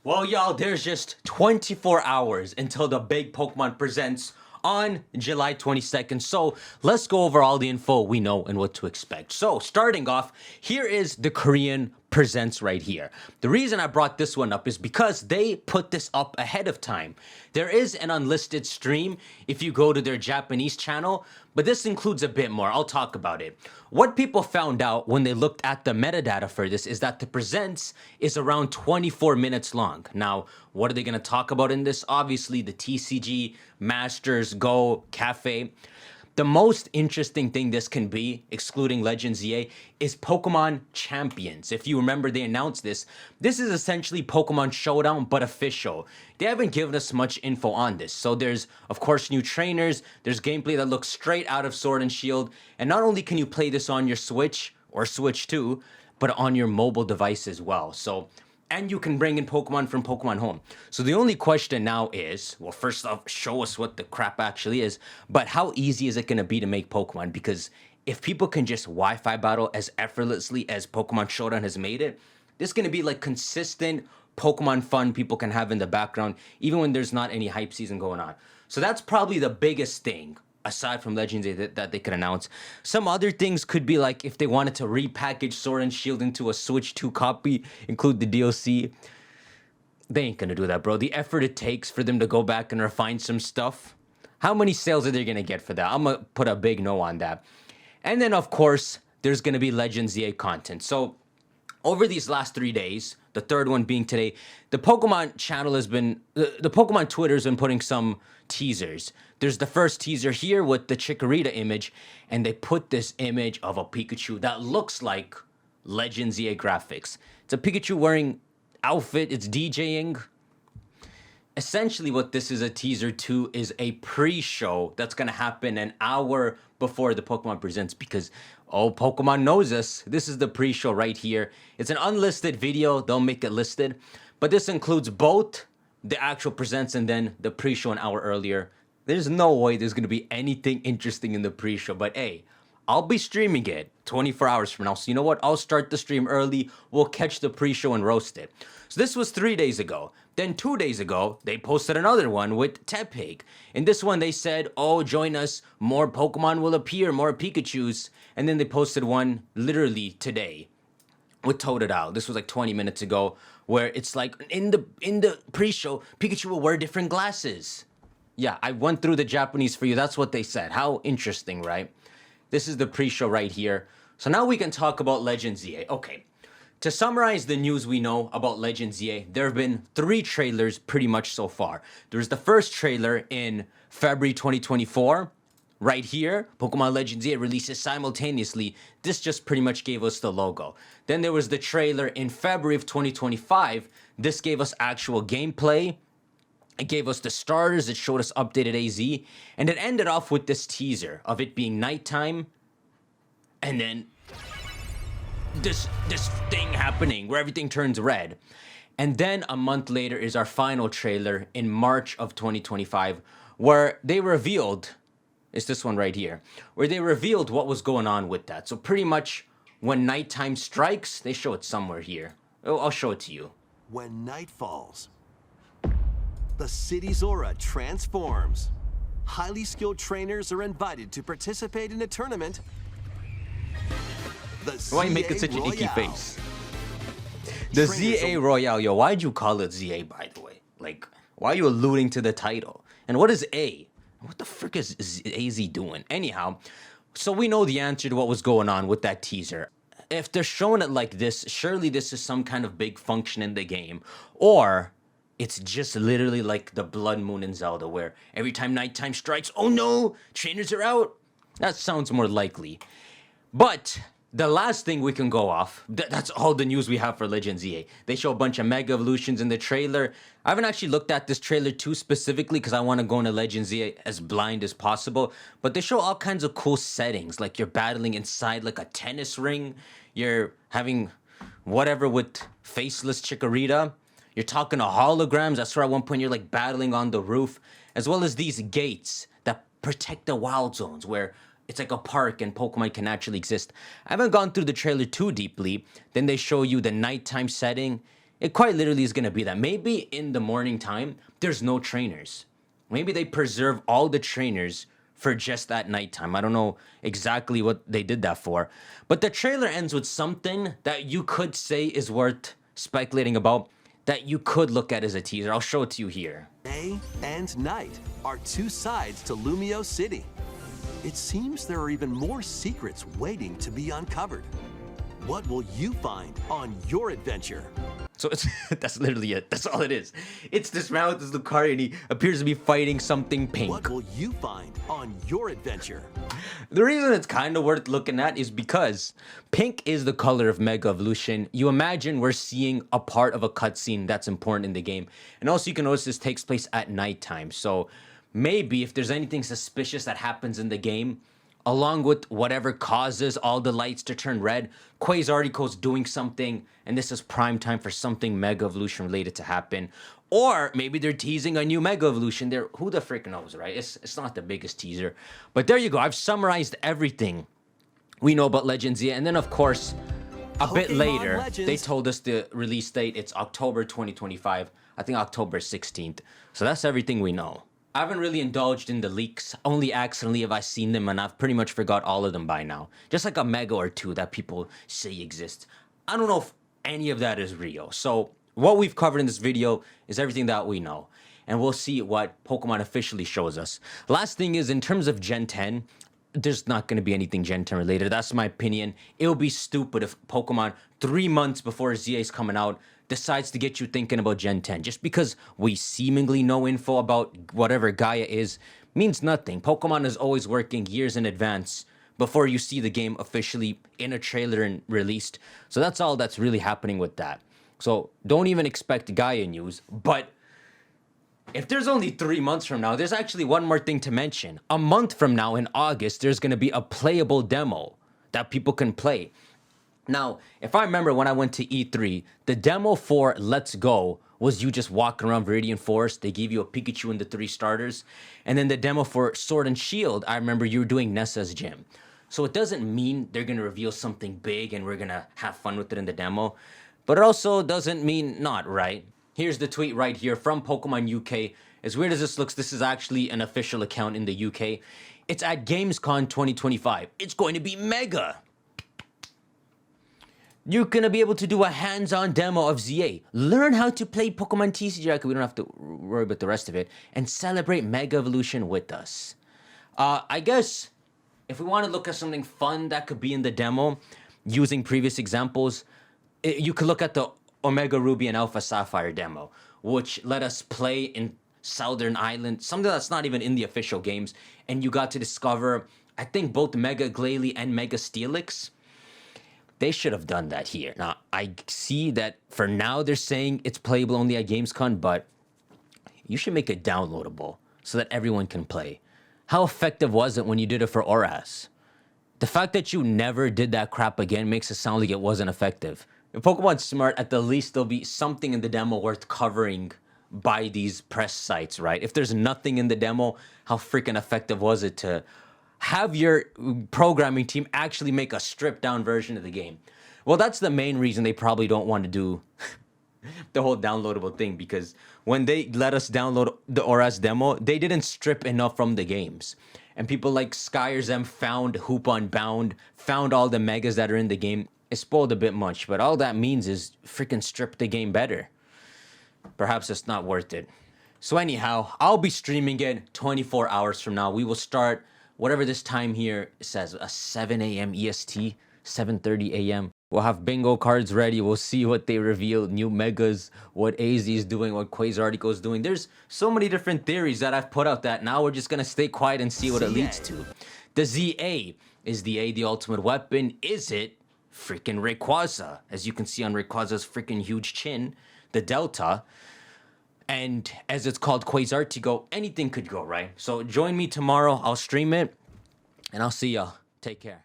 Well, y'all, there's just 24 hours until the big Pokemon presents on July 22nd. So let's go over all the info we know and what to expect. So starting off, here is the Korean presents right here. The reason I brought this one up is because they put this up ahead of time. There is an unlisted stream if you go to their Japanese channel, but this includes a bit more. I'll talk about it. What people found out when they looked at the metadata for this is that the presents is around 24 minutes long. Now, what are they going to talk about in this? Obviously, the TCG, Masters, Go, Cafe. The most interesting thing this can be, excluding Legends EA, is Pokemon Champions. If you remember, they announced this. This is essentially Pokemon Showdown, but official. They haven't given us much info on this. So there's, of course, new trainers. There's gameplay that looks straight out of Sword and Shield. And not only can you play this on your Switch, or Switch 2, but on your mobile device as well. So and you can bring in Pokemon from Pokemon Home. So the only question now is, well, first off, show us what the crap actually is, but how easy is it going to be to make Pokemon? Because if people can just Wi-Fi battle as effortlessly as Pokemon Showdown has made it, this is going to be like consistent Pokemon fun people can have in the background, even when there's not any hype season going on. So that's probably the biggest thing aside from Legends that they could announce. Some other things could be like if they wanted to repackage Sword and Shield into a Switch 2 copy, include the DLC. They ain't gonna do that, bro. The effort it takes for them to go back and refine some stuff. How many sales are they gonna get for that? I'm gonna put a big no on that. And then, of course, there's gonna be Legends EA content. So over these last 3 days, the third one being today, the Pokemon channel has been, the Pokemon Twitter has been putting some teasers. There's the first teaser here with the Chikorita image, and they put this image of a Pikachu that looks like Legends EA graphics. It's a Pikachu wearing outfit, it's DJing. Essentially what this is a teaser to is a pre-show that's going to happen an hour before the Pokemon presents because, oh, Pokemon knows us. This is the pre-show right here. It's an unlisted video. They'll make it listed. But this includes both the actual presents and then the pre-show an hour earlier. There's no way there's going to be anything interesting in the pre-show. But hey, I'll be streaming it 24 hours from now. So you know what? I'll start the stream early. We'll catch the pre-show and roast it. So this was 3 days ago. Then 2 days ago, they posted another one with Tepig. In this one, they said, oh, join us. More Pokemon will appear, more Pikachus. And then they posted one literally today with Totodile. This was like 20 minutes ago, where it's like in the pre-show, Pikachu will wear different glasses. Yeah, I went through the Japanese for you. That's what they said. How interesting, right? This is the pre-show right here. So now we can talk about Legends EA. Okay. To summarize the news we know about Legends EA, there have been 3 trailers pretty much so far. There's the first trailer in February 2024. Right here, Pokemon Legends EA releases simultaneously. This just pretty much gave us the logo. Then there was the trailer in February of 2025. This gave us actual gameplay. It gave us the starters. It showed us updated AZ. And it ended off with this teaser of it being nighttime. And then this thing happening where everything turns red. And then a month later is our final trailer in March of 2025, where they revealed, it's this one right here, where they revealed what was going on with that. So pretty much when nighttime strikes, they show it somewhere here. I'll show it to you. When night falls, the city's aura transforms. Highly skilled trainers are invited to participate in a tournament. Why make it such an icky face? The Trainers ZA Royale, yo, why'd you call it ZA, by the way? Like, why are you alluding to the title? And what is A? What the frick is AZ doing? Anyhow, so we know the answer to what was going on with that teaser. If they're showing it like this, surely this is some kind of big function in the game. Or it's just literally like the Blood Moon in Zelda, where every time nighttime strikes, oh no, trainers are out. That sounds more likely. But the last thing we can go off, that's all the news we have for Legends EA. They show a bunch of Mega Evolutions in the trailer. I haven't actually looked at this trailer too specifically because I want to go into Legends EA as blind as possible. But they show all kinds of cool settings, like you're battling inside like a tennis ring. You're having whatever with faceless Chikorita. You're talking to holograms. I swear at one point you're like battling on the roof. As well as these gates that protect the wild zones where it's like a park and Pokemon can actually exist. I haven't gone through the trailer too deeply. Then they show you the nighttime setting. It quite literally is going to be that. Maybe in the morning time, there's no trainers. Maybe they preserve all the trainers for just that nighttime. I don't know exactly what they did that for. But the trailer ends with something that you could say is worth speculating about, that you could look at as a teaser. I'll show it to you here. Day and night are two sides to Lumio City. It seems there are even more secrets waiting to be uncovered. What will you find on your adventure? So it's that's literally it. That's all it is. It's this man with this Lucario and he appears to be fighting something pink. What will you find on your adventure? The reason it's kind of worth looking at is because pink is the color of Mega Evolution. You imagine we're seeing a part of a cutscene that's important in the game. And also you can notice this takes place at nighttime. So maybe if there's anything suspicious that happens in the game, along with whatever causes all the lights to turn red, Quasartico's doing something, and this is prime time for something Mega Evolution related to happen. Or maybe they're teasing a new Mega Evolution. Who the frick knows, right? It's not the biggest teaser. But there you go. I've summarized everything we know about Legends Z. And then, of course, a bit later, Legends. they told us the release date. It's October 2025. I think October 16th. So that's everything we know. I haven't really indulged in the leaks. Only accidentally have I seen them, and I've pretty much forgot all of them by now. Just like a mega or two that people say exist. I don't know if any of that is real. So what we've covered in this video is everything that we know. And we'll see what Pokemon officially shows us. Last thing is, in terms of Gen 10, there's not going to be anything Gen 10 related. That's my opinion. It would be stupid if Pokemon 3 months before ZA is coming out decides to get you thinking about Gen 10. Just because we seemingly know info about whatever Gaia is means nothing. Pokemon is always working years in advance before you see the game officially in a trailer and released. So that's all that's really happening with that. So don't even expect Gaia news. But if there's only 3 months from now, there's actually one more thing to mention. A month from now in August, there's going to be a playable demo that people can play. Now, if I remember when I went to E3, the demo for Let's Go was you just walking around Viridian Forest. They gave you a Pikachu and the 3 starters. And then the demo for Sword and Shield, I remember you were doing Nessa's gym. So it doesn't mean they're going to reveal something big and we're going to have fun with it in the demo. But it also doesn't mean not, right? Here's the tweet right here from Pokemon UK. As weird as this looks, this is actually an official account in the UK. It's at Gamescom 2025. It's going to be mega. You're going to be able to do a hands-on demo of ZA. Learn how to play Pokemon TCG. We don't have to worry about the rest of it. And celebrate Mega Evolution with us. I guess if we want to look at something fun that could be in the demo, using previous examples, you could look at the Omega Ruby and Alpha Sapphire demo, which let us play in Southern Island, something that's not even in the official games. And you got to discover, I think, both Mega Glalie and Mega Steelix. They should have done that here. Now, I see that for now they're saying it's playable only at Gamescom, but you should make it downloadable so that everyone can play. How effective was it when you did it for Oras? The fact that you never did that crap again makes it sound like it wasn't effective. If Pokemon's smart, at the least there'll be something in the demo worth covering by these press sites, right? If there's nothing in the demo, how freaking effective was it to have your programming team actually make a stripped down version of the game? Well, that's the main reason they probably don't want to do the whole downloadable thing, because when they let us download the Oras demo, they didn't strip enough from the games. And people like Skyrzem found Hoop Unbound, found all the megas that are in the game. It spoiled a bit much, but all that means is freaking strip the game better. Perhaps it's not worth it. So anyhow, I'll be streaming it 24 hours from now. We will start whatever this time here says, a 7 a.m. EST, 7:30 a.m. We'll have bingo cards ready. We'll see what they reveal, new megas, what AZ is doing, what Quasartico is doing. There's so many different theories that I've put out that now we're just going to stay quiet and see what it leads to. The ZA. Is the A the ultimate weapon? Is it freaking Rayquaza? As you can see on Rayquaza's freaking huge chin, the Delta. And as it's called, Quasartico, anything could go, right? So join me tomorrow. I'll stream it, and I'll see y'all. Take care.